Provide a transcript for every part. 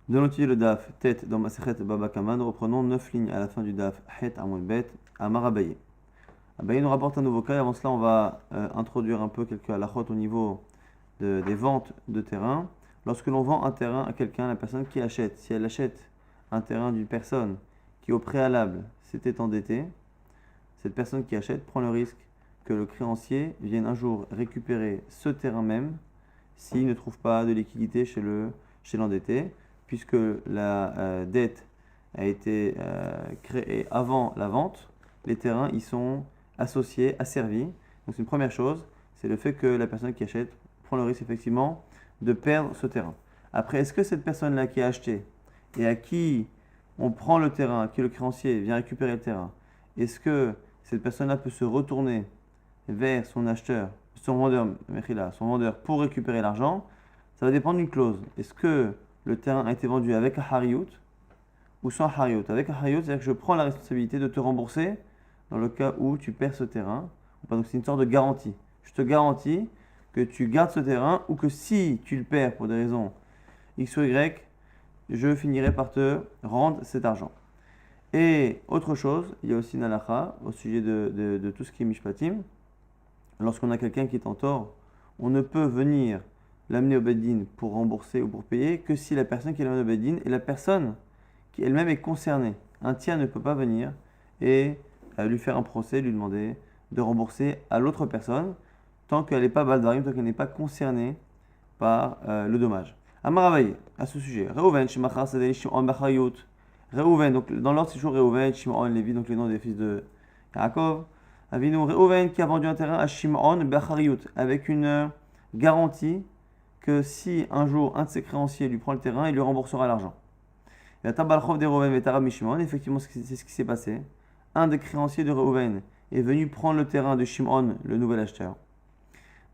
De l'étudier le daf tête dans Masechet Baba Kama, nous reprenons 9 lignes à la fin du daf Het Amud Bet Amar Abaye. Abaye nous rapporte un nouveau cas et avant cela on va introduire un peu quelques halachot au niveau des ventes de terrain. Lorsque l'on vend un terrain à quelqu'un, la personne qui achète, si elle achète un terrain d'une personne qui au préalable s'était endettée, cette personne qui achète prend le risque que le créancier vienne un jour récupérer ce terrain même s'il ne trouve pas de liquidité chez l'endetté, puisque la dette a été créée avant la vente, les terrains y sont associés, asservis. Donc c'est une première chose, c'est le fait que la personne qui achète prend le risque effectivement de perdre ce terrain. Après, est-ce que cette personne-là qui a acheté et à qui on prend le terrain, à qui le créancier vient récupérer le terrain, est-ce que cette personne-là peut se retourner vers son acheteur, son vendeur pour récupérer l'argent? Ça va dépendre d'une clause. Est-ce que le terrain a été vendu avec un hariout ou sans hariout? Avec un hariout, c'est-à-dire que je prends la responsabilité de te rembourser dans le cas où tu perds ce terrain. Donc c'est une sorte de garantie. Je te garantis que tu gardes ce terrain ou que si tu le perds pour des raisons X ou Y, je finirai par te rendre cet argent. Et autre chose, il y a aussi une halakha au sujet de tout ce qui est mishpatim. Lorsqu'on a quelqu'un qui est en tort, on ne peut venir l'amener au Beddin pour rembourser ou pour payer que si la personne qui l'amène au Beddin est la personne qui elle-même est concernée. Un tiers ne peut pas venir et lui faire un procès, lui demander de rembourser à l'autre personne tant qu'elle n'est pas baldarim, tant qu'elle n'est pas concernée par le dommage. Amaravaye, à ce sujet, Reuven, Shemachar, Sadei, Shimon, Bachayot. Reuven, donc dans l'ordre c'est toujours Reuven, Shimon, Lévi, donc les noms des fils de Yaakov. Avinu Reuven qui a vendu un terrain à Shimon, Bachayot, avec une garantie que si un jour un de ses créanciers lui prend le terrain, il lui remboursera l'argent. La Tabalchov de Reuven et Tarab Shimon, effectivement c'est ce qui s'est passé. Un des créanciers de Reuven est venu prendre le terrain de Shimon, le nouvel acheteur.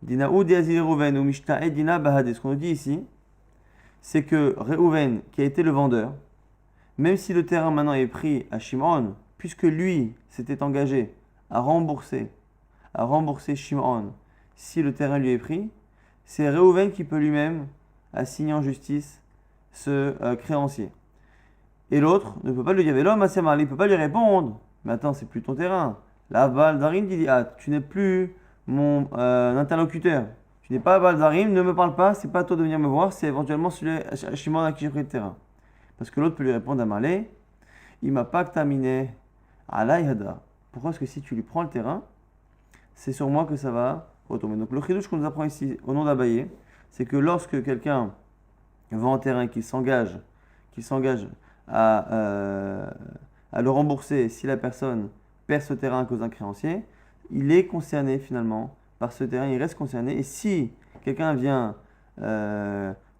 Dinaou Diazil Reuven ou Mishta'e Dina Bahade. Ce qu'on nous dit ici, c'est que Reuven, qui a été le vendeur, même si le terrain maintenant est pris à Shimon, puisque lui s'était engagé à rembourser Shimon si le terrain lui est pris, c'est Reuven qui peut lui-même assigner en justice ce créancier. Et l'autre ne peut pas lui dire, l'homme il ne peut pas lui répondre, mais attends, c'est plus ton terrain. La Baldarim dit, ah, tu n'es plus mon interlocuteur. Tu n'es pas Baldarim, ne me parle pas, c'est pas à toi de venir me voir, c'est éventuellement celui à Shimon à qui j'ai pris le terrain. Parce que l'autre peut lui répondre à Malé, il m'a pas terminé à l'Aïhada. Pourquoi est-ce que si tu lui prends le terrain, c'est sur moi que ça va retomber. Donc le chidouche qu'on nous apprend ici au nom d'Abaye, c'est que lorsque quelqu'un vend un terrain qui s'engage à le rembourser si la personne perd ce terrain à cause d'un créancier, il est concerné finalement par ce terrain, il reste concerné. Et si quelqu'un vient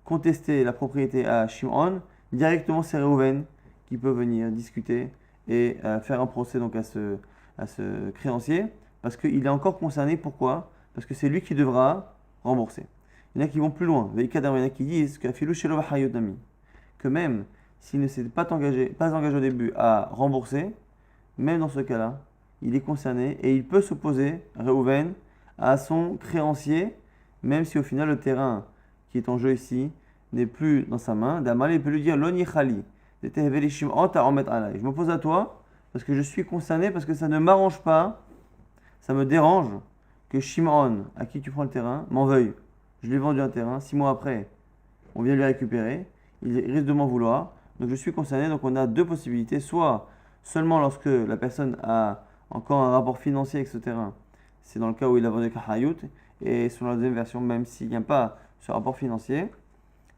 contester la propriété à Shimon, directement c'est Reuven qui peut venir discuter et faire un procès donc à ce créancier, parce qu'il est encore concerné. Pourquoi? Parce que c'est lui qui devra rembourser. Il y en a qui vont plus loin. Il y en a qui disent que même s'il ne s'est pas engagé au début à rembourser, même dans ce cas-là, il est concerné et il peut s'opposer, Reuven, à son créancier, même si au final le terrain qui est en jeu ici n'est plus dans sa main. D'amal, il peut lui dire Loni Khali, je m'oppose à toi parce que je suis concerné, parce que ça ne m'arrange pas, ça me dérange que Shimon, à qui tu prends le terrain, m'en veuille. Je lui ai vendu un terrain, 6 mois après, on vient lui récupérer, il risque de m'en vouloir, donc je suis concerné. Donc on a deux possibilités, soit seulement lorsque la personne a encore un rapport financier avec ce terrain, c'est dans le cas où il a vendu avec un hayout, et sur la deuxième version, même s'il n'y a pas ce rapport financier,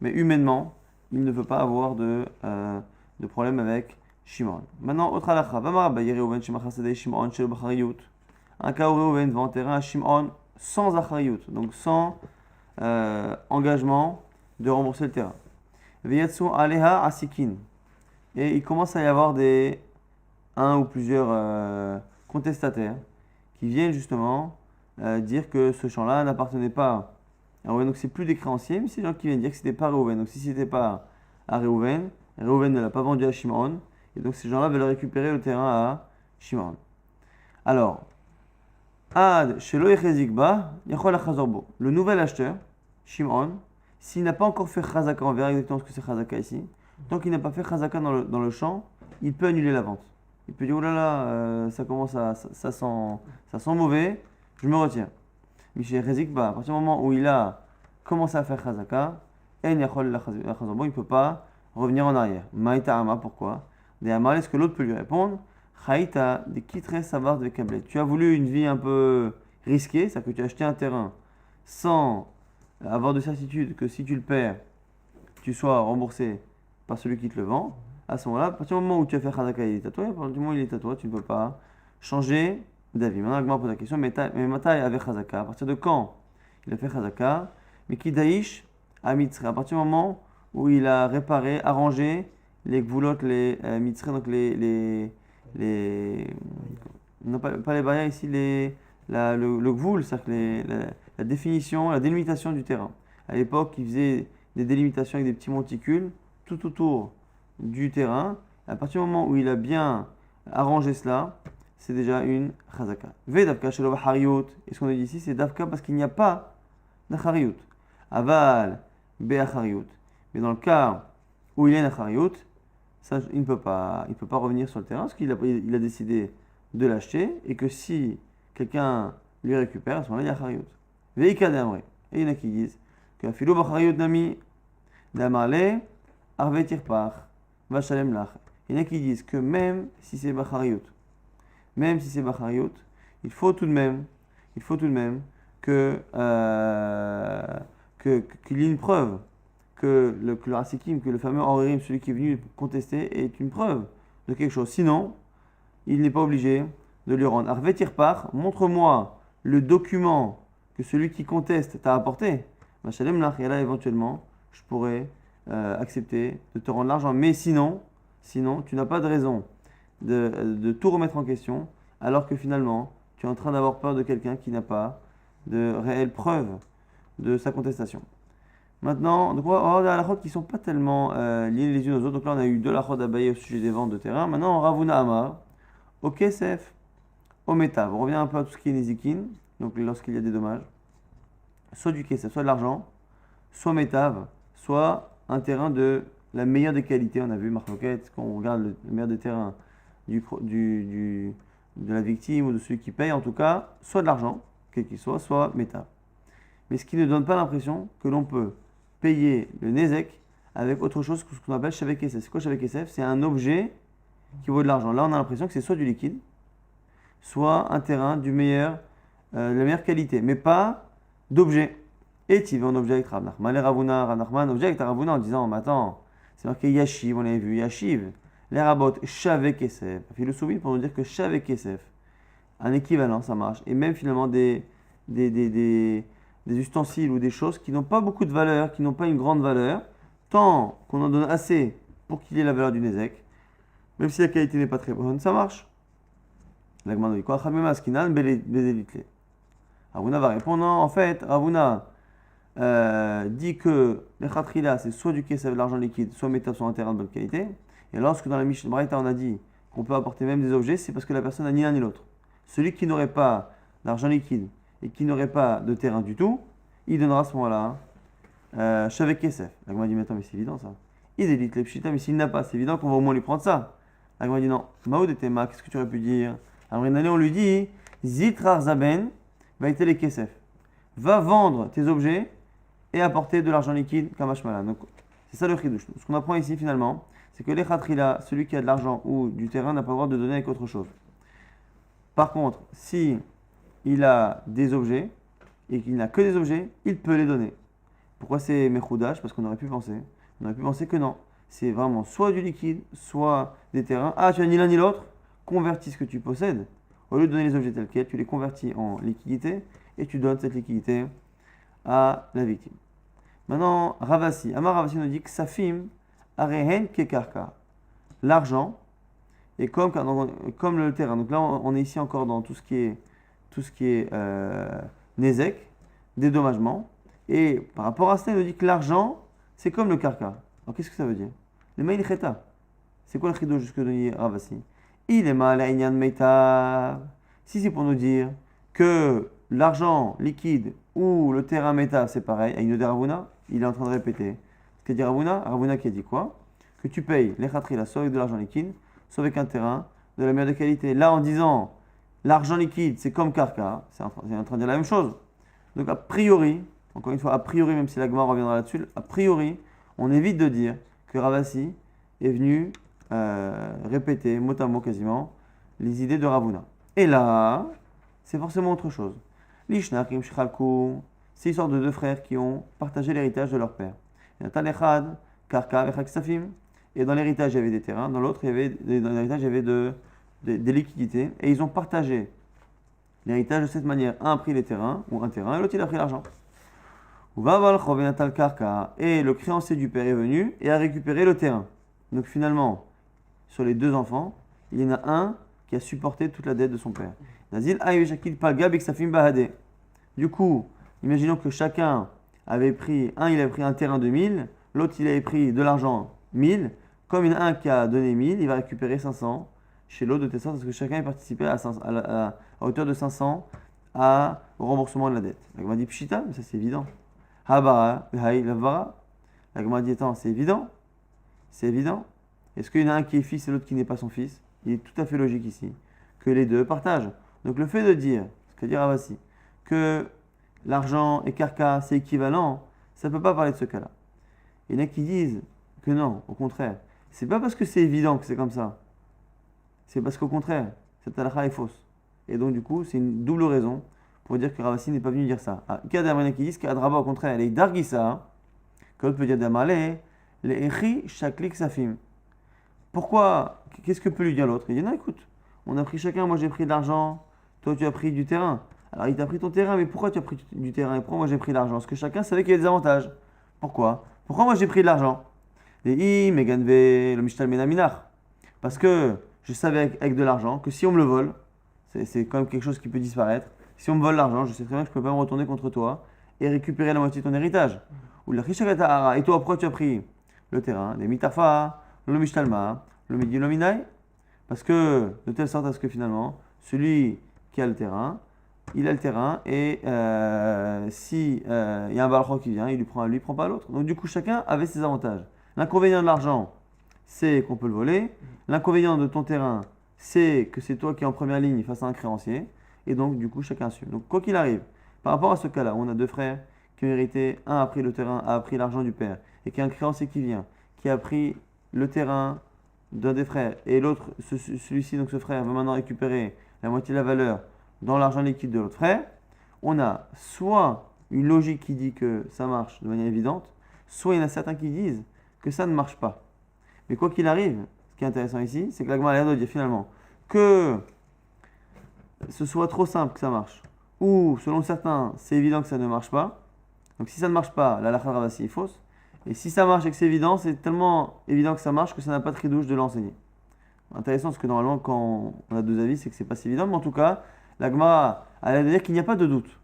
mais humainement, il ne veut pas avoir de problème avec Shimon. Maintenant, autre halakha, un cas où Reuven vend un terrain à Shimon sans achariyut, donc sans engagement de rembourser le terrain. Veyatsu aleha asikin. Et il commence à y avoir un ou plusieurs contestataires qui viennent justement dire que ce champ-là n'appartenait pas à Reuven. Donc c'est plus des créanciers, mais c'est des gens qui viennent dire que c'était pas Reuven. Donc si c'était pas à Reuven, Reuven ne l'a pas vendu à Shimon, et donc ces gens-là veulent récupérer le terrain à Shimon. Alors, Ad shelo yechezik ba, yachol achazor bo. Le nouvel acheteur, Shimon, s'il n'a pas encore fait chazaka, on verra exactement ce que c'est chazaka ici, Tant qu'il n'a pas fait chazaka dans le champ, il peut annuler la vente. Il peut dire, oh là là, ça commence ça sent mauvais, je me retiens. Michel Rezikba, à partir du moment où il a commencé à faire chazaka, il ne peut pas revenir en arrière. Maïta Ama, pourquoi? Des Amar, est-ce que l'autre peut lui répondre? Chaïta, des kitre sabar de câblet. Tu as voulu une vie un peu risquée, c'est-à-dire que tu as acheté un terrain sans avoir de certitude que si tu le perds, tu sois remboursé par celui qui te le vend. À ce moment-là, à partir du moment où tu as fait chazaka, il est à toi, à partir du moment où il est à toi, tu ne peux pas changer d'avis. Maintenant, Agmar pose la question, mais Matai avait chazaka, à partir de quand il a fait chazaka? Mais qui daïch à Mitzré, à partir du moment où il a réparé, arrangé les gvoulottes, les Mitzré, donc non pas les barrières ici, le gvoul, c'est-à-dire que la définition, la délimitation du terrain. À l'époque, ils faisaient des délimitations avec des petits monticules tout autour du terrain. À partir du moment où il a bien arrangé cela, c'est déjà une chazaka. Ve davka shelo b'hariyut. Et ce qu'on a dit ici, c'est davka parce qu'il n'y a pas d'achariyut. Aval be'achariyut. Mais dans le cas où il y a une achariyut, ça, il ne peut pas revenir sur le terrain parce qu'il a décidé de l'acheter et que si quelqu'un lui récupère, à ce moment-là, il y a achariyut. Ve'ika d'amre. Et il y en a qui disent que filo b'achariyut nami d'amarle arve tirpach v'shalem lach. Il y en a qui disent que même si c'est b'achariyut, il faut tout de même qu'il y ait une preuve que le Hasikim, que le fameux Horirim, celui qui est venu contester, est une preuve de quelque chose. Sinon, il n'est pas obligé de lui rendre. Arve tirpach, montre-moi le document que celui qui conteste t'a apporté. V'shalem lach, et là éventuellement, je pourrais accepter de te rendre l'argent. Mais sinon, tu n'as pas de raison de tout remettre en question, alors que finalement, tu es en train d'avoir peur de quelqu'un qui n'a pas de réelle preuve de sa contestation. Maintenant, donc on va avoir des halachot qui ne sont pas tellement liés les unes aux autres. Donc là, on a eu deux halachot d'Abaye au sujet des ventes de terrain. Maintenant, on Ravuna Amar, au Kesef, au Metav. On revient un peu à tout ce qui est Nezikin, donc lorsqu'il y a des dommages. Soit du Kesef, soit de l'argent, soit Metav, soit un terrain de la meilleure des qualités. On a vu Marloquette, quand on regarde le meilleur des terrains de la victime ou de celui qui paye, en tout cas, soit de l'argent, quel qu'il soit méta. Mais ce qui ne donne pas l'impression que l'on peut payer le Nezek avec autre chose que ce qu'on appelle Shavek Kesef. C'est quoi Shavek Kesef? C'est un objet qui vaut de l'argent. Là, on a l'impression que c'est soit du liquide, soit un terrain de la meilleure qualité, mais pas d'objet. Et tu veux un objet avec Rav Nachman. Les Ravuna, Rav Nachman, objet avec ta Ravuna en disant, mais attends, c'est marqué Yashiv, on l'avait vu, Yashiv. Les rabots Shavek Kesef. Il le souligne pour nous dire que Shavek Kesef, un équivalent, ça marche. Et même finalement des ustensiles ou des choses qui n'ont pas beaucoup de valeur, qui n'ont pas une grande valeur, tant qu'on en donne assez pour qu'il ait la valeur du Nezek, même si la qualité n'est pas très bonne, ça marche. L'agman dit quoi? Ravuna va répondre, non, en fait, Ravuna dit que les khatrila, c'est soit du Kesef, de l'argent liquide, soit métal, soit un terrain de bonne qualité. Et lorsque dans la Mishnah Braïta on a dit qu'on peut apporter même des objets, c'est parce que la personne n'a ni l'un ni l'autre. Celui qui n'aurait pas d'argent liquide et qui n'aurait pas de terrain du tout, il donnera à ce moment-là Shavek Kesef. L'agma dit, mais attends, mais c'est évident ça. Il délite les pshita, mais s'il n'a pas, c'est évident qu'on va au moins lui prendre ça. L'agma dit, non. Maoud et Tema, qu'est-ce que tu aurais pu dire? Alors une année, on lui dit, Zitrar Zaben va être les Kesef. Va vendre tes objets et apporter de l'argent liquide comme Hashmala. Donc, c'est ça le chidouche. Ce qu'on apprend ici finalement, c'est que les khatrila, celui qui a de l'argent ou du terrain, n'a pas le droit de donner avec autre chose. Par contre, si il a des objets et qu'il n'a que des objets, il peut les donner. Pourquoi c'est mechoudash? Parce qu'on aurait pu penser. On aurait pu penser que non. C'est vraiment soit du liquide, soit des terrains. Ah, tu as ni l'un ni l'autre. Convertis ce que tu possèdes. Au lieu de donner les objets tels quels, tu les convertis en liquidité et tu donnes cette liquidité à la victime. Maintenant, Ravasi. Amar Ravasi nous dit que Safim Arehen Kekarka. L'argent est comme le terrain. Donc là, on est ici encore dans tout ce qui est Nezek, dédommagement. Et par rapport à cela, il nous dit que l'argent, c'est comme le karka. Alors qu'est-ce que ça veut dire? Le maïl cheta. C'est quoi le chido jusque de Ravasi? Il est mal à Inyan Meita. Si c'est pour nous dire que l'argent liquide ou le terrain méta, c'est pareil, à une de Ravuna, il est en train de répéter. Ce qu'a dit Ravuna qui a dit quoi? que tu payes les khatrila, soit avec de l'argent liquide, soit avec un terrain de la meilleure des qualités. Là, en disant l'argent liquide, c'est comme karka, c'est en train de dire la même chose. Donc, a priori, encore une fois, a priori, même si la Gemara reviendra là-dessus, a priori, on évite de dire que Ravasi est venu répéter mot à mot quasiment les idées de Ravuna. Et là, c'est forcément autre chose. L'Ishnakim Shchalku, c'est l'histoire de deux frères qui ont partagé l'héritage de leur père. Natan Echad, Karka et Safim. Et dans l'héritage, il y avait des terrains, dans l'autre, dans l'héritage, il y avait des liquidités. Et ils ont partagé l'héritage de cette manière. Un a pris les terrains, ou un terrain, et l'autre, il a pris l'argent. Et le créancier du père est venu et a récupéré le terrain. Donc finalement, sur les deux enfants, il y en a un qui a supporté toute la dette de son père. Du coup, imaginons que chacun avait pris, il avait pris un terrain de 1000, l'autre il avait pris de l'argent 1000. Comme il y en a un qui a donné 1000, il va récupérer 500 chez l'autre de telle sorte parce que chacun a participé à hauteur de 500 au remboursement de la dette. La Gemara dit Pshita, mais ça c'est évident. Habara, Haï, Lavara. La Gemara dit attends, c'est évident. C'est évident. Est-ce qu'il y en a un qui est fils et l'autre qui n'est pas son fils? Il est tout à fait logique ici que les deux partagent. Donc le fait de dire, ce que dit Ravasi, que l'argent et karka c'est équivalent, ça ne peut pas parler de ce cas-là. Il y en a qui disent que non, au contraire. C'est pas parce que c'est évident que c'est comme ça. C'est parce qu'au contraire, cette halakha est fausse. Et donc du coup, c'est une double raison pour dire que Ravasi n'est pas venu dire ça. Il y a des qui disent qu'Adraba au contraire, elle est dargissa, que l'autre peut dire d'Amale, les echi shaklik safim. Pourquoi? Qu'est-ce que peut lui dire l'autre? Il dit non, écoute, on a pris chacun, moi j'ai pris de l'argent, toi tu as pris du terrain. Alors il t'a pris ton terrain, mais pourquoi tu as pris du terrain et pourquoi moi j'ai pris de l'argent? Parce que chacun savait qu'il y avait des avantages. Pourquoi? Pourquoi moi j'ai pris de l'argent? Et meganve le mishtal menaminach. Parce que je savais avec de l'argent que si on me le vole, c'est quand même quelque chose qui peut disparaître. Si on me vole l'argent, je sais très bien que je ne peux pas me retourner contre toi et récupérer la moitié de ton héritage. Ou la chishakata. Et toi, pourquoi tu as pris le terrain? Les mitafa, le mishtalma, le midilominai. Parce que, de telle sorte à ce que finalement, celui qui a le terrain, il a le terrain et si il y a un balchon qui vient, il prend pas l'autre. Donc du coup, chacun avait ses avantages. L'inconvénient de l'argent, c'est qu'on peut le voler. L'inconvénient de ton terrain, c'est que c'est toi qui es en première ligne face à un créancier. Et donc, du coup, chacun assume. Donc, quoi qu'il arrive, par rapport à ce cas-là, on a deux frères qui ont hérité. Un a pris le terrain, a pris l'argent du père. Et qu'il y a un créancier qui vient, qui a pris le terrain d'un des frères. Et l'autre, celui-ci, donc ce frère, va maintenant récupérer la moitié de la valeur dans l'argent liquide de l'autre frère. On a soit une logique qui dit que ça marche de manière évidente, soit il y en a certains qui disent que ça ne marche pas. Mais quoi qu'il arrive, ce qui est intéressant ici, c'est que la Gemara a l'air de dire finalement que ce soit trop simple que ça marche, ou selon certains, c'est évident que ça ne marche pas. Donc si ça ne marche pas, la halakha Ravasi est fausse. Et si ça marche et que c'est évident, c'est tellement évident que ça marche que ça n'a pas de tridouche de l'enseigner. Intéressant parce que normalement, quand on a deux avis, c'est que c'est pas si évident. Mais en tout cas, la Gemara a l'air de dire qu'il n'y a pas de doute.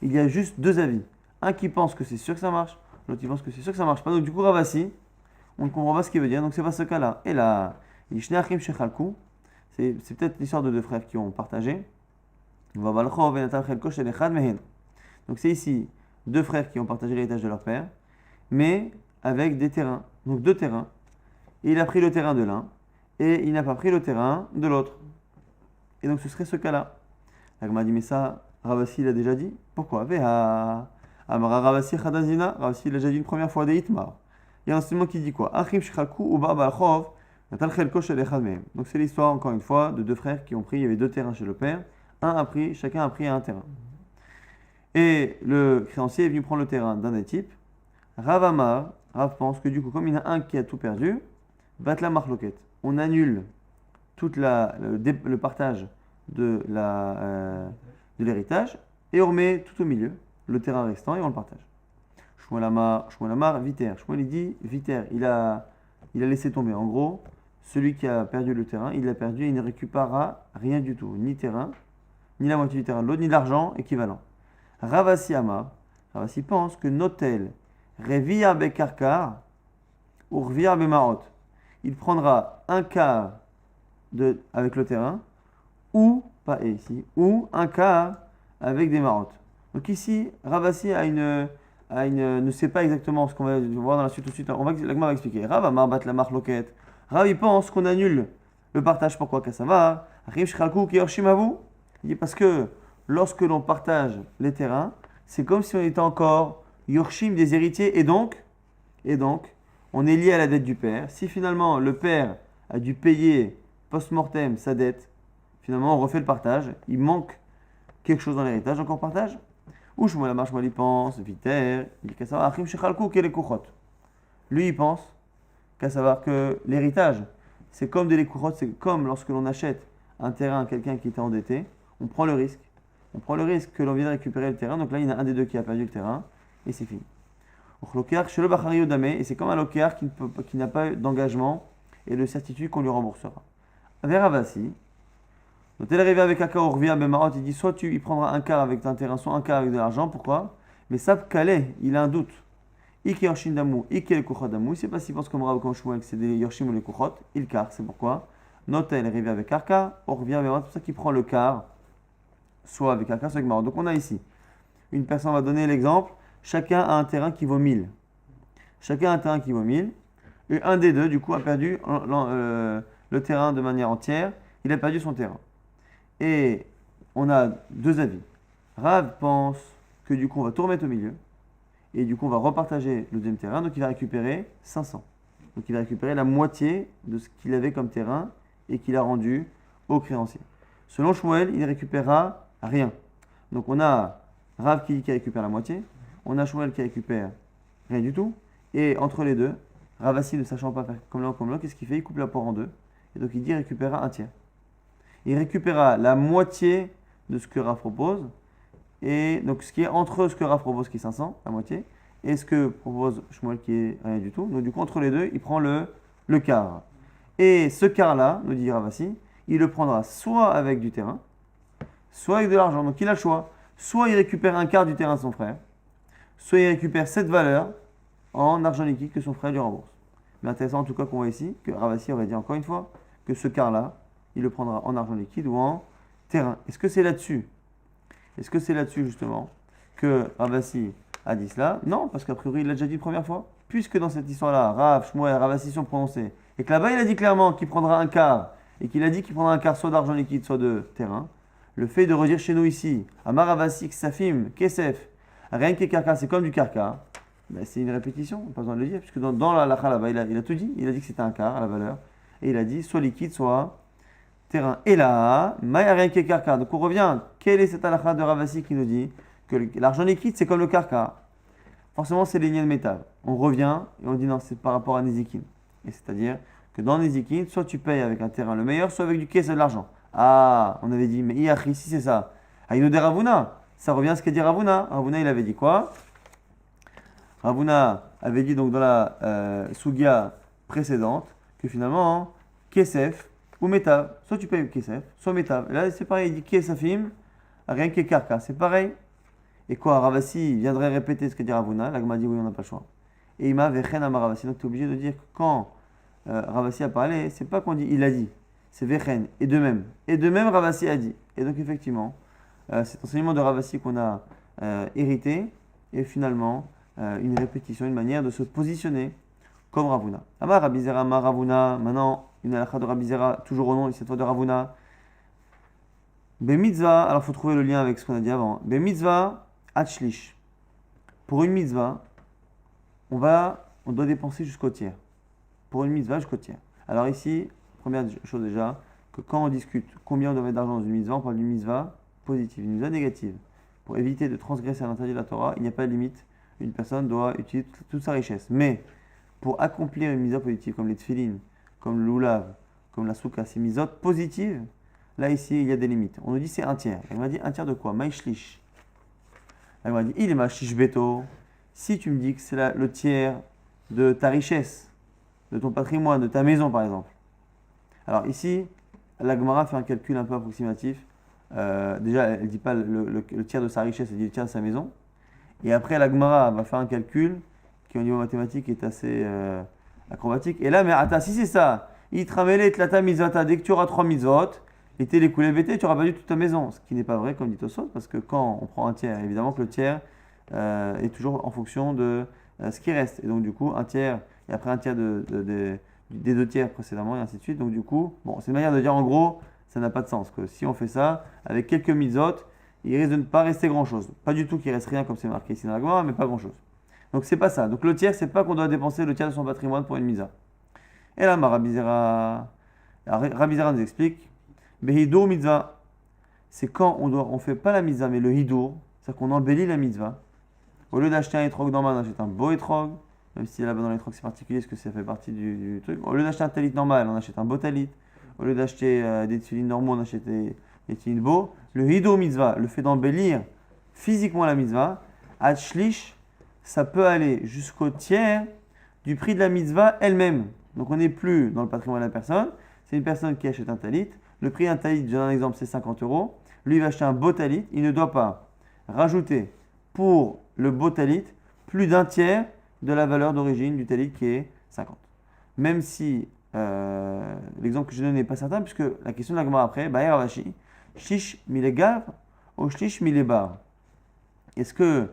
Il y a juste deux avis. Un qui pense que c'est sûr que ça marche, l'autre qui pense que c'est sûr que ça marche pas. Donc du coup, Ravasi, on ne comprend pas ce qu'il veut dire. Donc c'est pas ce cas-là. Et là, c'est peut-être l'histoire de deux frères qui ont partagé. Donc c'est ici deux frères qui ont partagé l'héritage de leur père, mais avec des terrains. Donc deux terrains. Et il a pris le terrain de l'un et il n'a pas pris le terrain de l'autre. Et donc ce serait ce cas-là. La Gemara dit mais ça, Ravasi l'a déjà dit. Pourquoi? Amara Ravasi Khadazina. Ravasi l'a déjà dit une première fois des Hitmar. Il y a un enseignement qui dit quoi? Achim Shchaku ou Bar Balchov. Donc c'est l'histoire encore une fois de deux frères qui ont pris, il y avait deux terrains chez le père. Chacun a pris un terrain. Et le créancier est venu prendre le terrain d'un des types. Rav pense que du coup, comme il y en a un qui a tout perdu, Batla Marloquette, on annule tout le partage de l'héritage et on remet tout au milieu le terrain restant et on le partage. Shmuel Amar, Viter. Shmuel il dit, Viter, il a laissé tomber. En gros, celui qui a perdu le terrain, il l'a perdu et il ne récupérera rien du tout, ni terrain, ni la moitié du terrain de l'autre, ni l'argent équivalent. Ravasi Amar, Ravasi pense que Notel, Revia Bekarkar, ou Revia Bemarot, il prendra un quart avec le terrain, ou, pas ici, ou un quart avec des marottes. Donc ici, Ravasi a ne sait pas exactement ce qu'on va voir dans la suite tout de suite. L'agma va expliquer. Rav Amar bat la marloquette. Rav il pense qu'on annule le partage. Pourquoi? Car ça va. Arrive Shchalku qui Yorshimavu. Il dit parce que lorsque l'on partage les terrains, c'est comme si on était encore Yorshim des héritiers et donc, on est lié à la dette du père. Si finalement le père a dû payer post-mortem sa dette, finalement on refait le partage. Il manque quelque chose dans l'héritage, encore partage. Ou Shmuel Amar, Shmuel il pense, Viter, il dit qu'à savoir Achim Shechalku quel est Kuchot. Lui il pense qu'à savoir que l'héritage, c'est comme des Kuchot, c'est comme lorsque l'on achète un terrain à quelqu'un qui était endetté, on prend le risque. On prend le risque que l'on vienne récupérer le terrain, donc là il y en a un des deux qui a perdu le terrain, et c'est fini. Et c'est comme un lokéar qui n'a pas d'engagement et de certitude qu'on lui remboursera. Vers Avasi, donc elle est arrivée avec un quart, on revient à Bemarot, il dit soit il prendra un quart avec un terrain, soit un quart avec de l'argent, pourquoi? Mais Sab Kaleh, il a un doute. Ike Yorshin Damou, Ike le Kuchot Damou, il ne sait pas s'il pense comme Rav comme Shmuel que c'est des Yorshim ou les Kuchot, il quart, c'est pourquoi? Note elle est arrivée avec Arka, on revient à Bemarot, c'est pour ça qu'il prend le quart, soit avec Arka, soit avec Marot. Donc on a ici, une personne va donner l'exemple, chacun a un terrain qui vaut 1000. Chacun a un terrain qui vaut 1000, et un des deux, du coup, a perdu le terrain de manière entière, il a perdu son terrain. Et on a deux avis. Rav pense que du coup on va tout remettre au milieu et du coup on va repartager le deuxième terrain, donc il va récupérer 500. Donc il va récupérer la moitié de ce qu'il avait comme terrain et qu'il a rendu au créancier. Selon Shmuel, il récupérera rien. Donc on a Rav qui récupère la moitié, on a Shmuel qui récupère rien du tout, et entre les deux, Ravasi ne sachant pas faire comme l'un, qu'est-ce qu'il fait? Il coupe la poire en deux, et donc il dit il récupérera un tiers. Il récupérera la moitié de ce que Rav propose, et donc ce qui est entre ce que Rav propose qui est 500, la moitié, et ce que propose Shmuel qui est rien du tout. Donc du coup entre les deux, il prend le quart. Et ce quart-là, nous dit Ravasi, il le prendra soit avec du terrain, soit avec de l'argent. Donc il a le choix. Soit il récupère un quart du terrain de son frère, soit il récupère cette valeur en argent liquide que son frère lui rembourse. Mais intéressant en tout cas qu'on voit ici, que Ravasi aurait dit encore une fois, que ce quart-là, il le prendra en argent liquide ou en terrain. Est-ce que c'est là-dessus justement que Ravasi a dit cela? Non, parce qu'a priori il l'a déjà dit une première fois. Puisque dans cette histoire-là, Rav, Shmuel, Ravasi sont prononcés, et que là-bas il a dit clairement qu'il prendra un quart, et qu'il a dit qu'il prendra un quart soit d'argent liquide, soit de terrain, le fait de redire chez nous ici, Amar Ravasi, Ksafim, Kesef, rien que Karka, c'est comme du Karka, ben, c'est une répétition, pas besoin de le dire, puisque dans la lacha là-bas, il a tout dit, il a dit que c'était un quart à la valeur, et il a dit soit liquide, soit terrain. Et là, Maïa Karka. Donc on revient. Quelle est cette halakha de Ravasi qui nous dit que l'argent liquide c'est comme le karka? Forcément, c'est les liens de métal. On revient et on dit non, c'est par rapport à Nezikin. Et c'est-à-dire que dans Nezikin, soit tu payes avec un terrain le meilleur, soit avec du caisse de l'argent. Ah, on avait dit, mais Iachi, si c'est ça. Aïno de Ravuna. Ça revient à ce qu'a dit Ravuna. Ravuna, il avait dit quoi? Ravuna avait dit donc dans la Sugia précédente que finalement, Kesef, ou Metav, soit tu payes Kesef, soit Metav. Là, c'est pareil, il dit Kesafim, rien que Karka, c'est pareil. Et quoi, Ravasi viendrait répéter ce que dit Ravuna, l'Agma dit oui, on n'a pas le choix. Et il m'a Vechen Amar Ravasi, donc tu es obligé de dire que quand Ravasi a parlé, c'est pas qu'on dit il a dit, c'est Vechen, et de même. Et de même, Ravasi a dit. Et donc, effectivement, cet enseignement de Ravasi qu'on a hérité est finalement une répétition, une manière de se positionner comme Ravuna. Amar Rabizera, Amar Ravuna, maintenant, une halakha de Rabizera, toujours au nom, cette fois de Ravuna. Bemitzvah, alors il faut trouver le lien avec ce qu'on a dit avant. Bemitzvah, Hatshlish. Pour une mitzvah, on doit dépenser jusqu'au tiers. Pour une mitzvah, jusqu'au tiers. Alors ici, première chose déjà, que quand on discute combien on doit mettre d'argent dans une mitzvah, on parle d'une mitzvah positive, une mitzvah négative. Pour éviter de transgresser à l'interdit de la Torah, il n'y a pas de limite. Une personne doit utiliser toute sa richesse. Mais pour accomplir une mitzvah positive, comme les tfilines, comme le lulav, comme la soukha, ces mitzvot positives, là ici il y a des limites. On nous dit c'est un tiers. Elle m'a dit un tiers de quoi? Maïshlish. Elle m'a dit il est maïshlish beto. Si tu me dis que c'est le tiers de ta richesse, de ton patrimoine, de ta maison par exemple. Alors ici, la Gemara fait un calcul un peu approximatif. Déjà, elle ne dit pas le tiers de sa richesse, elle dit le tiers de sa maison. Et après, la Gemara va faire un calcul qui au niveau mathématique est assez acrobatique. Et là, mais attends, si c'est ça, il tramele tlata mitzvata, dès que tu auras 3 mitzvot, et télécoulé BT, tu n'auras pas dû toute ta maison. Ce qui n'est pas vrai, comme dit Tosot, parce que quand on prend un tiers, évidemment que le tiers est toujours en fonction de ce qui reste. Et donc du coup, un tiers, et après un tiers des deux tiers précédemment, et ainsi de suite. Donc du coup, bon, c'est une manière de dire en gros, ça n'a pas de sens. Que si on fait ça, avec quelques mitzvot, il risque de ne pas rester grand-chose. Pas du tout qu'il reste rien comme c'est marqué ici dans la Gemara, mais pas grand-chose. Donc c'est pas ça. Donc le tiers, c'est pas qu'on doit dépenser le tiers de son patrimoine pour une mitzvah. Et là, Rabbi Zera nous explique, Behidour mitzvah, c'est quand on fait pas la mitzvah, mais le hidour, c'est-à-dire qu'on embellit la mitzvah. Au lieu d'acheter un étrog normal, on achète un beau étrog, même si là-bas dans l'étrog c'est particulier, parce que ça fait partie du truc. Au lieu d'acheter un talit normal, on achète un beau talit. Au lieu d'acheter des tefilines normaux, on achète des tefilines beaux. Le hidour mitzvah, le fait d'embellir physiquement la mitzvah, ad shlish, ça peut aller jusqu'au tiers du prix de la mitzvah elle-même. Donc on n'est plus dans le patrimoine de la personne, c'est une personne qui achète un talit. Le prix d'un talit, je donne un exemple, c'est 50 euros. Lui, il va acheter un beau talit, il ne doit pas rajouter pour le beau talit plus d'un tiers de la valeur d'origine du talit qui est 50. Même si l'exemple que je donne n'est pas certain, puisque la question de la Gemara après, Baer Avashi, Shish milegav ou Shish milebar. Est-ce que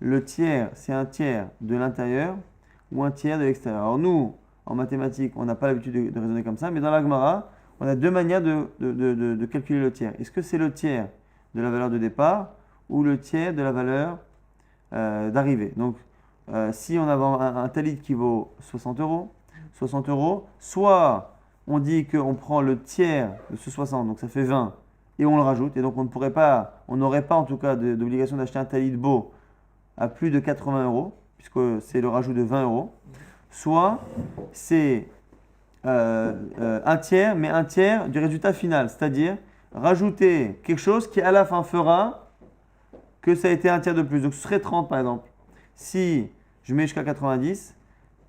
le tiers, c'est un tiers de l'intérieur ou un tiers de l'extérieur? Alors nous, en mathématiques, on n'a pas l'habitude de raisonner comme ça, mais dans la Gemara, on a deux manières de calculer le tiers. Est-ce que c'est le tiers de la valeur de départ ou le tiers de la valeur d'arrivée? Donc, si on a un talit qui vaut 60 euros, soit on dit qu'on prend le tiers de ce 60, donc ça fait 20, et on le rajoute, et donc on n'aurait pas en tout cas d'obligation d'acheter un talit beau à plus de 80 euros, puisque c'est le rajout de 20 euros, soit c'est un tiers, mais un tiers du résultat final, c'est-à-dire rajouter quelque chose qui à la fin fera que ça a été un tiers de plus. Donc ce serait 30 par exemple. Si je mets jusqu'à 90,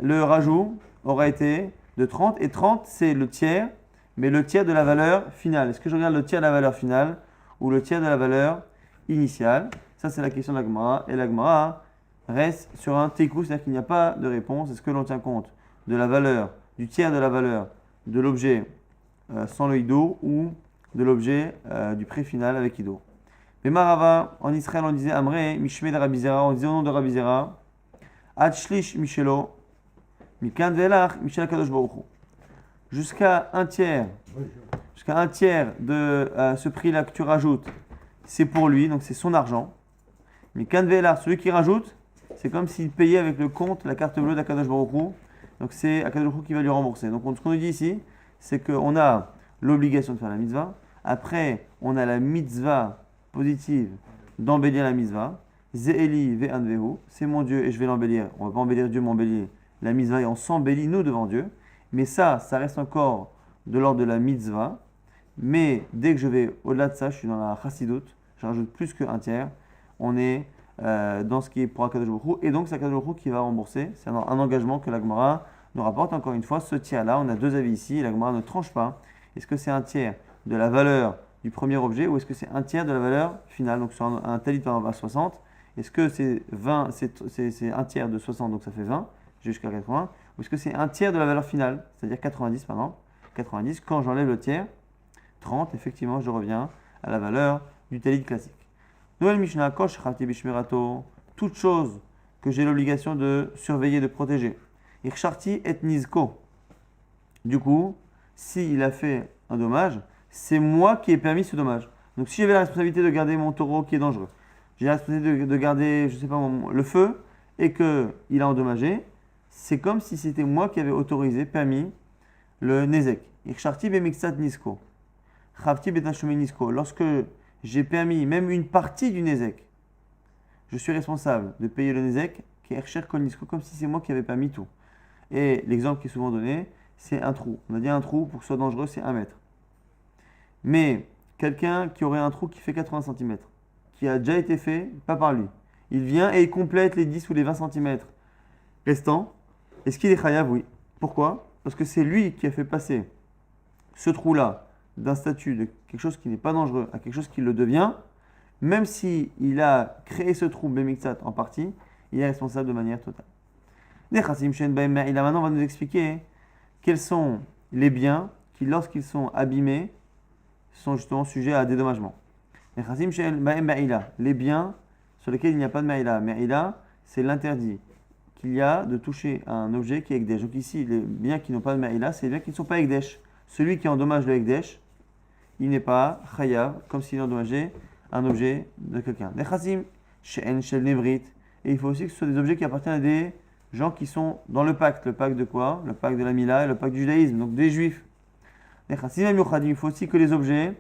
le rajout aura été de 30, et 30 c'est le tiers, mais le tiers de la valeur finale. Est-ce que je regarde le tiers de la valeur finale ou le tiers de la valeur initiale? Ça c'est la question de la Gemara, et la Gemara reste sur un tekou, c'est-à-dire qu'il n'y a pas de réponse. Est-ce que l'on tient compte de la valeur, du tiers de la valeur de l'objet sans le hidour ou de l'objet du prix final avec hidour? Mais Marava, en Israël, on disait Amre, Mishme de Rabbi Zera, on disait au nom de Rabbi Zera, Ad Shlish Michelo, Mikan Velach, Michel Kadosh Baruch Hu. Jusqu'à un tiers de ce prix-là que tu rajoutes, c'est pour lui, donc c'est son argent. Mikan Velach, celui qui rajoute, c'est comme s'il payait avec le compte la carte bleue d'Akadosh Baruch Hu. Donc c'est Akadosh Baruch Hu qui va lui rembourser. Donc ce qu'on nous dit ici, c'est qu'on a l'obligation de faire la mitzvah. Après, on a la mitzvah positive d'embellir la mitzvah. Ze'eli ve'anvehu, c'est mon Dieu et je vais l'embellir. On ne va pas embellir Dieu, mais embellir la mitzvah et on s'embellit nous devant Dieu. Mais ça reste encore de l'ordre de la mitzvah. Mais dès que je vais au-delà de ça, je suis dans la chassidut, je rajoute plus qu'un tiers. On est dans ce qui est pour Akadosh Baruch Hu, et donc c'est Akadosh Baruch Hu qui va rembourser. C'est un engagement que la Gemara nous rapporte. Encore une fois, ce tiers-là, on a deux avis ici, et la Gemara ne tranche pas. Est-ce que c'est un tiers de la valeur du premier objet ou est-ce que c'est un tiers de la valeur finale? Donc sur un talit par exemple à 60, est-ce que c'est 20, c'est un tiers de 60, donc ça fait 20 jusqu'à 80, ou est-ce que c'est un tiers de la valeur finale, c'est-à-dire 90 par exemple? 90, quand j'enlève le tiers, 30, effectivement, je reviens à la valeur du talit classique. Noël Mishnah, Kosh Chavti Bishmirato, toute chose que j'ai l'obligation de surveiller, de protéger. Ircharti et Nizko. Du coup, s'il a fait un dommage, c'est moi qui ai permis ce dommage. Donc si j'avais la responsabilité de garder mon taureau qui est dangereux, j'ai la responsabilité de garder, je sais pas, le feu, et qu'il a endommagé, c'est comme si c'était moi qui avais autorisé, permis le Nezek. Ircharti Bemixat Nizko. Chavti Betashumi Nizko. Lorsque j'ai permis même une partie du Nezek, je suis responsable de payer le Nezek, qui est Ercher Kol Nizko, comme si c'est moi qui avais permis tout. Et l'exemple qui est souvent donné, c'est un trou. On a dit un trou, pour que ce soit dangereux, c'est 1 mètre. Mais quelqu'un qui aurait un trou qui fait 80 cm, qui a déjà été fait, pas par lui, il vient et il complète les 10 ou les 20 cm restants. Est-ce qu'il est chayav? Oui. Pourquoi? Parce que c'est lui qui a fait passer ce trou-là d'un statut de quelque chose qui n'est pas dangereux à quelque chose qui le devient. Même s'il a créé ce trou Bemixat en partie, il est responsable de manière totale. Là maintenant on va nous expliquer quels sont les biens qui, lorsqu'ils sont abîmés, sont justement sujets à dédommagement. Les biens sur lesquels il n'y a pas de Me'ila. Me'ila, c'est l'interdit qu'il y a de toucher à un objet qui est Ekdesh. Donc ici, les biens qui n'ont pas de Me'ila, c'est les biens qui ne sont pas Ekdesh. Celui qui endommage le Ekdesh, il n'est pas Chayav, comme s'il endommageait un objet de quelqu'un. Nechassim, She'en, Shel Nevrit. Et il faut aussi que ce soit des objets qui appartiennent à des gens qui sont dans le pacte. Le pacte de quoi? Le pacte de la Mila et le pacte du judaïsme, donc des juifs. Nechassim, il faut aussi que les objets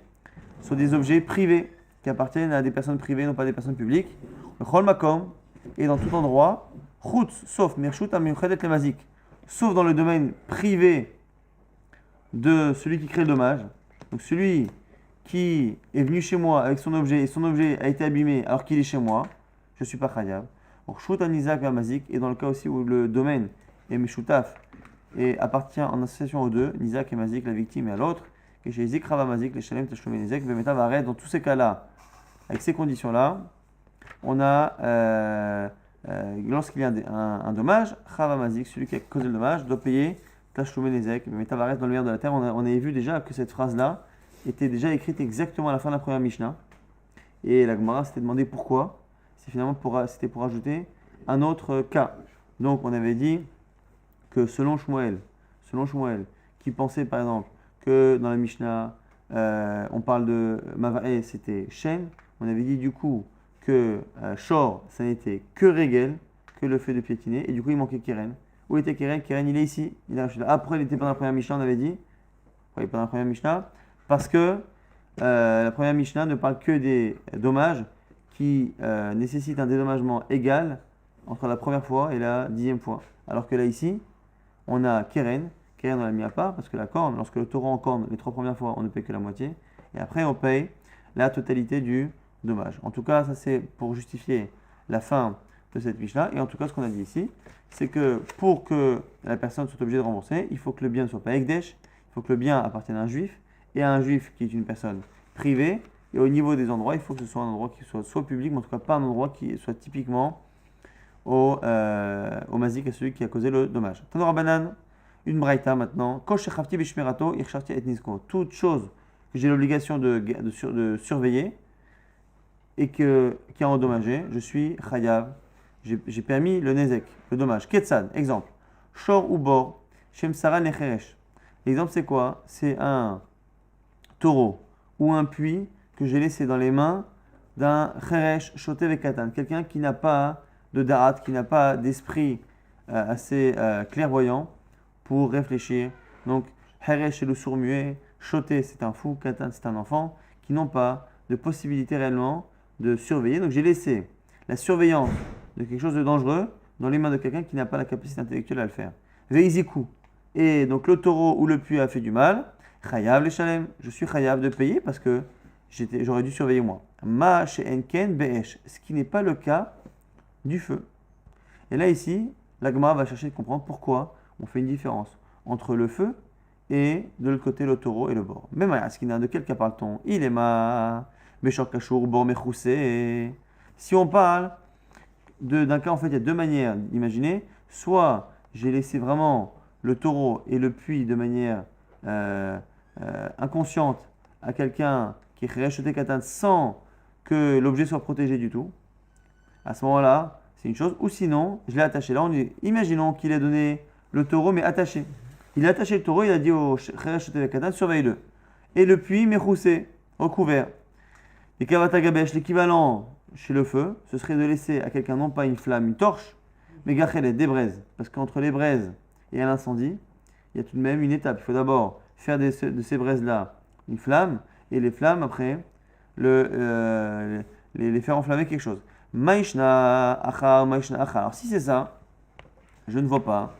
soient des objets privés, qui appartiennent à des personnes privées, non pas des personnes publiques. Le Chol Makom, et dans tout endroit, Chutz, sauf Mirshut Amiyuchedet Lemazik, sauf dans le domaine privé de celui qui crée le dommage. Donc celui qui est venu chez moi avec son objet et son objet a été abîmé alors qu'il est chez moi, je ne suis pas chayav. Shut Anizak Mazik, et dans le cas aussi où le domaine est Meshutaf et appartient en association aux deux, Nizak et Mazik, la victime et à l'autre, et chez Zik Rava Mazik, les Shalem Tashlomen Nizak, Bemeta Varet, dans tous ces cas-là, avec ces conditions-là, on a, lorsqu'il y a un dommage, Chava Mazik, celui qui a causé le dommage, doit payer Tashlomen Nizak, Bemeta Varet, dans le milieu de la terre. On avait vu déjà que cette phrase-là était déjà écrite exactement à la fin de la première Mishnah. Et la Gemara s'était demandé pourquoi. C'est finalement c'était pour ajouter un autre cas. Donc on avait dit que selon Shmuel, qui pensait par exemple que dans la Mishnah, on parle de Mavae, c'était Shen, on avait dit du coup que Shor, ça n'était que Regel, que le fait de piétiner, et du coup il manquait Keren. Où était Keren? Keren, il est ici. Il est là. Après, il était pas dans la première Mishnah, on avait dit. Pourquoi il n'est pas dans la première Mishnah? Parce que la première Mishnah ne parle que des dommages qui nécessitent un dédommagement égal entre la première fois et la 10e fois. Alors que là, ici, on a Keren. Keren, on l'a mis à part parce que la corne, lorsque le taureau en corne, les 3 premières fois, on ne paye que la moitié. Et après, on paye la totalité du dommage. En tout cas, ça c'est pour justifier la fin de cette Mishnah. Et en tout cas, ce qu'on a dit ici, c'est que pour que la personne soit obligée de rembourser, il faut que le bien ne soit pas Ekdesh, il faut que le bien appartienne à un juif, et à un juif qui est une personne privée. Et au niveau des endroits, il faut que ce soit un endroit qui soit public, mais en tout cas pas un endroit qui soit typiquement au mazik, à celui qui a causé le dommage. Tanora Banan, une braïta maintenant. Kosh Echafti Bishmerato, Ircharti et Nisko. Toute chose que j'ai l'obligation de surveiller et qui a endommagé, je suis chayav. J'ai permis le nezek, le dommage. Ketsad, exemple. Shor ou bor, Shem Sara Necheresh. L'exemple c'est quoi? C'est un taureau ou un puits que j'ai laissé dans les mains d'un cheresh shoté vekatan, quelqu'un qui n'a pas de darat, qui n'a pas d'esprit assez clairvoyant pour réfléchir. Donc, cheresh c'est le sourd-muet, shoté c'est un fou, katan c'est un enfant, qui n'ont pas de possibilité réellement de surveiller. Donc, j'ai laissé la surveillance de quelque chose de dangereux dans les mains de quelqu'un qui n'a pas la capacité intellectuelle à le faire. Veiziku. Et donc, le taureau ou le puits a fait du mal. Chayav le shalem, je suis chayav de payer parce que j'aurais dû surveiller moi. Ma she'enken be'esh, ce qui n'est pas le cas du feu. Et là ici, la Gemara va chercher de comprendre pourquoi on fait une différence entre le feu et de l'autre côté le taureau et le bord. Mais de quel cas parle-t-on? Il est ma beshor kashour bord mechoussé. Si on parle d'un cas, en fait, il y a deux manières d'imaginer. Soit j'ai laissé vraiment le taureau et le puits de manière inconsciente à quelqu'un qui est rejeté katan sans que l'objet soit protégé du tout. À ce moment-là, c'est une chose. Ou sinon, je l'ai attaché. Là, imaginons qu'il ait donné le taureau, mais attaché. Il a attaché le taureau, il a dit au rejeté katan, surveille-le. Et le puits, mechoussé, recouvert. Et kavata gabesh, l'équivalent chez le feu, ce serait de laisser à quelqu'un non pas une flamme, une torche, mais gachelet, des braises. Parce qu'entre les braises et un incendie, il y a tout de même une étape. Il faut d'abord faire de ces braises-là une flamme, et les flammes, après, les faire enflammer quelque chose. Maïshna achar, maïshna achar. Alors si c'est ça, je ne vois pas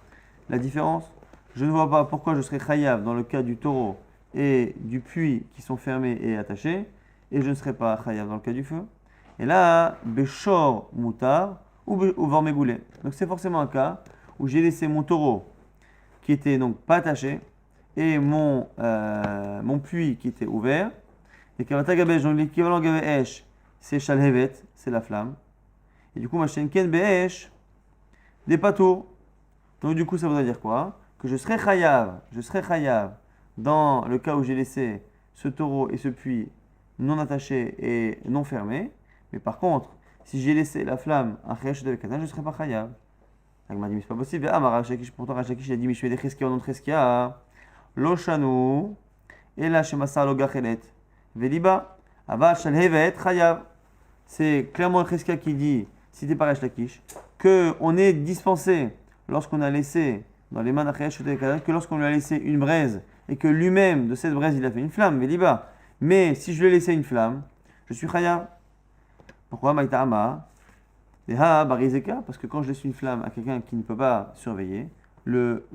la différence. Je ne vois pas pourquoi je serais chayav dans le cas du taureau et du puits qui sont fermés et attachés, et je ne serais pas chayav dans le cas du feu. Et là, beshor mutar ou vormegoulé. Donc c'est forcément un cas où j'ai laissé mon taureau qui était donc pas attaché et mon puits qui était ouvert. Et kavata gabesh, donc l'équivalent gabesh, c'est shalhevet, c'est la flamme. Et du coup, ma shenken be'esh, des patours. Donc du coup, ça voudrait dire quoi? Que je serais chayav dans le cas où j'ai laissé ce taureau et ce puits non attachés et non fermés. Mais par contre, si j'ai laissé la flamme un cheresh de katan, je ne serai pas chayav. Elle m'a dit, mais c'est pas possible. Ah, pourtant, Rachakish, il a dit, Mishwe de Cheskia, au nom de Cheskia. Lo shanu, et là, chez Massar lo gachelet. Veliba, Ava shalhevet chayav. C'est clairement Cheskia qui dit, cité par Rachakish, qu'on est dispensé lorsqu'on a laissé dans les mains d'Achayesh que lorsqu'on lui a laissé une braise et que lui-même, de cette braise, il a fait une flamme, Veliba. Mais si je lui ai laissé une flamme, je suis chayav. Pourquoi Maïta'ama? Parce que quand je laisse une flamme à quelqu'un qui ne peut pas surveiller, le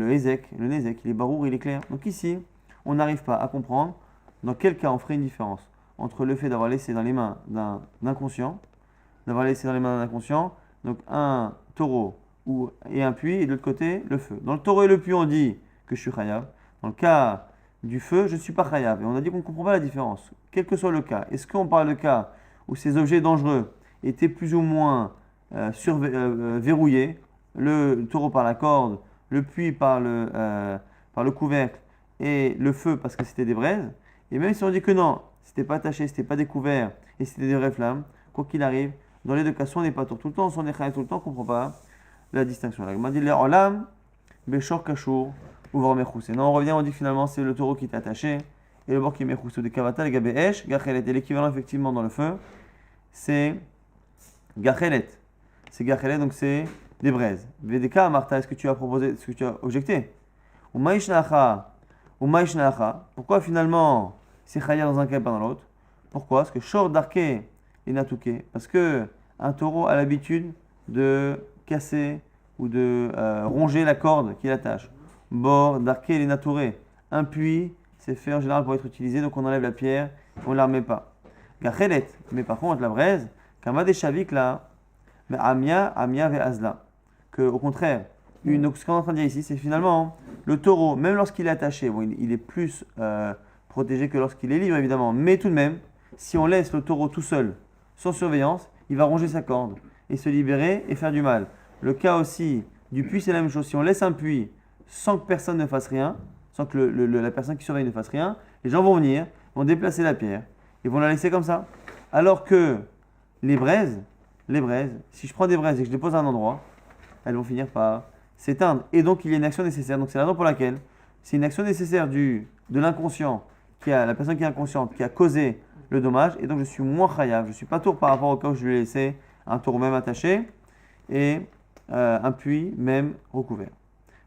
Ezek, le Nezek, il est barour, il est clair. Donc ici, on n'arrive pas à comprendre dans quel cas on ferait une différence entre le fait d'avoir laissé dans les mains d'un inconscient, donc un taureau et un puits, et de l'autre côté, le feu. Dans le taureau et le puits, on dit que je suis chayav. Dans le cas du feu, je ne suis pas chayav. Et on a dit qu'on ne comprend pas la différence, quel que soit le cas. Est-ce qu'on parle de cas où ces objets dangereux étaient plus ou moins verrouillés, le taureau par la corde, le puits par le couvercle et le feu parce que c'était des braises. Et même si on dit que non, c'était pas attaché, c'était pas découvert et c'était des vraies flammes, quoi qu'il arrive, dans les deux cas, soit on n'est pas tout le temps, soit on est chayav tout le temps, on ne comprend pas la distinction. Là, on dit les olam, beshor kashour, ou vormechous. Et non, on revient, on dit que finalement c'est le taureau qui est attaché et le bord qui est mechous. Des kavata, les gabéesh, gachelet. Et l'équivalent effectivement dans le feu, c'est gachelet. C'est gachelet, donc c'est des braises. Vedeka, Martha, est-ce que tu as proposé, est-ce que tu as objecté? Ou maïshnacha. Pourquoi finalement c'est chaya dans un cas et pas dans l'autre? Pourquoi? Parce que shor darke et natouke. Parce que un taureau a l'habitude de casser ou de ronger la corde qui l'attache. Bord darke et natouré. Un puits, c'est fait en général pour être utilisé, donc on enlève la pierre, on ne la remet pas. Gachelet, mais par contre la braise, kama des chavik là, mais amia ve azla. Que au contraire, donc ce qu'on est en train de dire ici, c'est finalement le taureau, même lorsqu'il est attaché, bon, il est plus protégé que lorsqu'il est libre évidemment, mais tout de même, si on laisse le taureau tout seul, sans surveillance, il va ronger sa corde et se libérer et faire du mal. Le cas aussi du puits, c'est la même chose. Si on laisse un puits sans que personne ne fasse rien, sans que la personne qui surveille ne fasse rien, les gens vont venir, vont déplacer la pierre, ils vont la laisser comme ça. Alors que les braises, si je prends des braises et que je les pose à un endroit, elles vont finir par s'éteindre. Et donc il y a une action nécessaire. Donc c'est la raison pour laquelle c'est une action nécessaire de l'inconscient, la personne qui est inconsciente, qui a causé le dommage. Et donc je suis moins chayav, je ne suis pas tour par rapport au cas où je lui ai laissé un taureau même attaché et un puits même recouvert.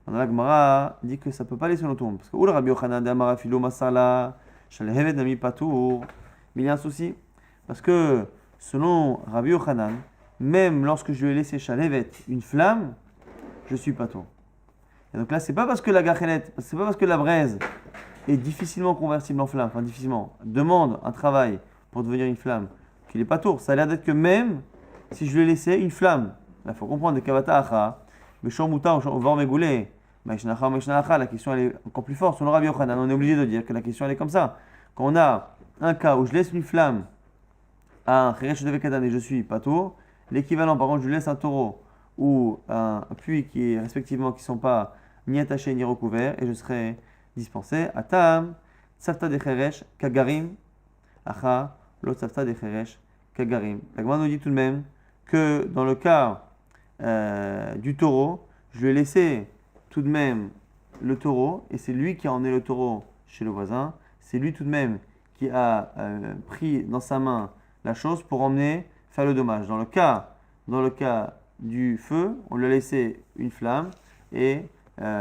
Maintenant, la Gemara dit que ça ne peut pas laisser longtemps. Parce que ou le Rabbi Yochanan d'Amara Filo Masala, Shalhevet Nami Patour. Mais il y a un souci. Parce que selon Rabbi Yochanan, même lorsque je lui ai laissé Shalhevet une flamme, je suis patour. Et donc là, c'est pas parce que la gachelet, c'est pas parce que la braise est difficilement convertible en flamme, enfin difficilement, demande un travail pour devenir une flamme, qu'il est patour. Ça a l'air d'être que même si je lui ai laissé une flamme, il faut comprendre, des kavata acha, Beshor Mouta, Vor Megoulé, Maishnacha, la question elle est encore plus forte. Selon Rabbi Yochanan, on est obligé de dire que la question elle est comme ça. Quand on a un cas où je laisse une flamme à un Cheresh de Vekatan et je suis patour, l'équivalent par contre, je laisse un taureau ou un puits qui respectivement qui ne sont pas ni attachés ni recouverts et je serai dispensé. Atam, Tsafta de Cheresh, Kagarim, Acha, l'autre Tsafta de Cheresh, Kagarim. La Gemara nous dit tout de même que dans le cas du taureau, je lui ai laissé tout de même le taureau, et c'est lui qui a emmené le taureau chez le voisin, c'est lui tout de même qui a pris dans sa main la chose pour emmener faire le dommage. Dans le cas du feu, on lui a laissé une flamme, et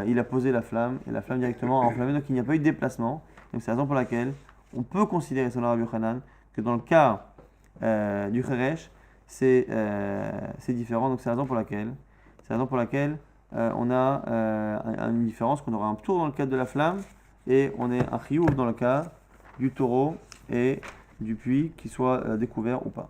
il a posé la flamme, et la flamme directement a enflammé, donc il n'y a pas eu de déplacement. Donc c'est la raison pour laquelle on peut considérer, selon Rabbi Yochanan, que dans le cas du Cheresh, c'est différent, donc c'est la raison pour laquelle on a une différence, qu'on aura un tour dans le cadre de la flamme et on est un chiyuv dans le cas du taureau et du puits, qu'il soit découvert ou pas.